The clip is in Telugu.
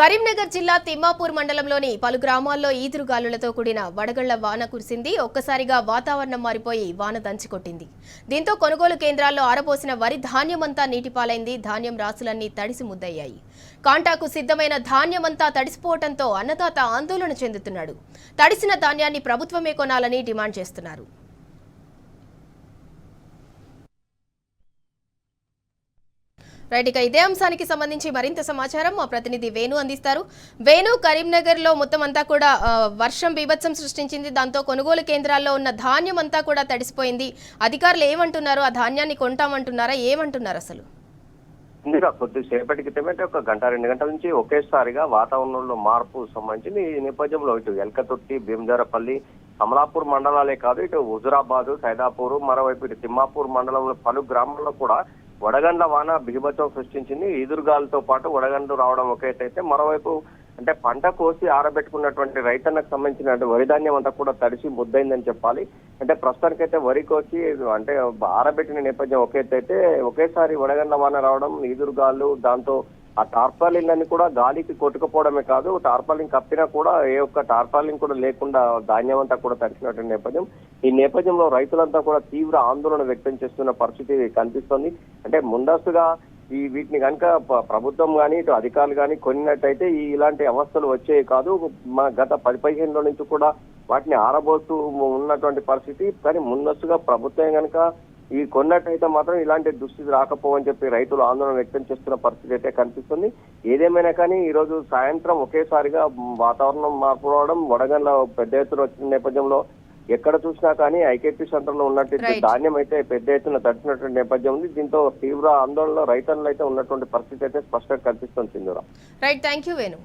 కరీంనగర్ జిల్లా తిమ్మాపూర్ మండలంలోని పలు గ్రామాల్లో ఈదురుగాలులతో కూడిన వడగళ్ల వాన కురిసింది. ఒక్కసారిగా వాతావరణం మారిపోయి వాన దంచికొట్టింది. దీంతో కొనుగోలు కేంద్రాల్లో ఆరబోసిన వరి ధాన్యమంతా నీటిపాలైంది. ధాన్యం రాసులన్నీ తడిసి ముద్దయ్యాయి. కాంటాకు సిద్ధమైన ధాన్యమంతా తడిసిపోవడంతో అన్నదాత ఆందోళన చెందుతున్నాడు. తడిసిన ధాన్యాన్ని ప్రభుత్వమే కొనాలని డిమాండ్ చేస్తున్నారు. రైట్, ఇక ఇదే అంశానికి సంబంధించి మరింత సమాచారం మా ప్రతినిధి వేణు అందిస్తారు. వేణు, కరీంనగర్ లో మొత్తం అంతా కూడా వర్షం బీభత్సం సృష్టించింది. దాంతో కొనుగోలు కేంద్రాల్లో ఉన్న ధాన్యం అంతా కూడా తడిసిపోయింది. అధికారులు ఏమంటున్నారు? ఆ ధాన్యాన్ని కొంటామంటున్నారా? ఏమంటున్నారు అసలు? కొద్దిసేపటి క్రితమే ఒక గంట 2 గంటల నుంచి ఒకేసారిగా వాతావరణంలో మార్పు సంబంధించింది. ఈ నేపథ్యంలో ఇటు ఎల్కతుర్తి, భీమజారపల్లి, కమలాపూర్ మండలాలే కాదు, ఇటు హుజురాబాద్, సైదాపూర్, మరోవైపు ఇటు తిమ్మాపూర్ మండలంలో పలు గ్రామాల్లో కూడా వడగండ్ల వాన బీభత్సం సృష్టించింది. ఈదురుగాలతో పాటు వడగండ్లు రావడం ఒక ఎత్తైతే, మరోవైపు అంటే పంట కోసి ఆరబెట్టుకున్నటువంటి రైతన్నకు సంబంధించిన వరి ధాన్యం అంతా కూడా తడిసి ముద్దైందని చెప్పాలి. అంటే ప్రస్తుతానికైతే వరి కోసి అంటే ఆరబెట్టిన నేపథ్యం ఒక ఎత్తైతే, ఒకేసారి వడగండ్ల వాన రావడం, ఈదురుగాలు, దాంతో ఆ టార్పాలిన్ అన్ని కూడా గాలికి కొట్టుకుపోవడమే కాదు, టార్పాలిన్ కప్పినా కూడా ఏ ఒక్క టార్పాలిన్ కూడా లేకుండా ధాన్యం అంతా కూడా తడిసినటువంటి నేపథ్యం. ఈ నేపథ్యంలో రైతులంతా కూడా తీవ్ర ఆందోళన వ్యక్తం చేస్తున్న పరిస్థితి కనిపిస్తోంది. అంటే ముందస్తుగా వీటిని కనుక ప్రభుత్వం కానీ ఇటు అధికారులు కానీ కొనినట్టయితే ఇలాంటి అవస్థలు వచ్చేవి కాదు. మన గత 10-15 నుంచి కూడా వాటిని ఆరబోస్తూ ఉన్నటువంటి పరిస్థితి. కానీ ముందస్తుగా ప్రభుత్వం కనుక ఈ కొన్నట్టయితే మాత్రం ఇలాంటి దుస్థితి రాకపోవని చెప్పి రైతులు ఆందోళన వ్యక్తం చేస్తున్న పరిస్థితి అయితే కనిపిస్తుంది. ఏదేమైనా కానీ ఈ రోజు సాయంత్రం ఒకేసారిగా వాతావరణం మార్పు రావడం, వడగండ్ల పెద్ద ఎత్తున వచ్చిన నేపథ్యంలో ఎక్కడ చూసినా కానీ ఐకేపీ సెంటర్లో ఉన్నటువంటి ధాన్యం అయితే పెద్ద ఎత్తున తడిచినటువంటి నేపథ్యం ఉంది. దీంతో తీవ్ర ఆందోళనలో రైతన్నులు అయితే ఉన్నటువంటి పరిస్థితి అయితే స్పష్టంగా కనిపిస్తుంది. Right, thank you Venu.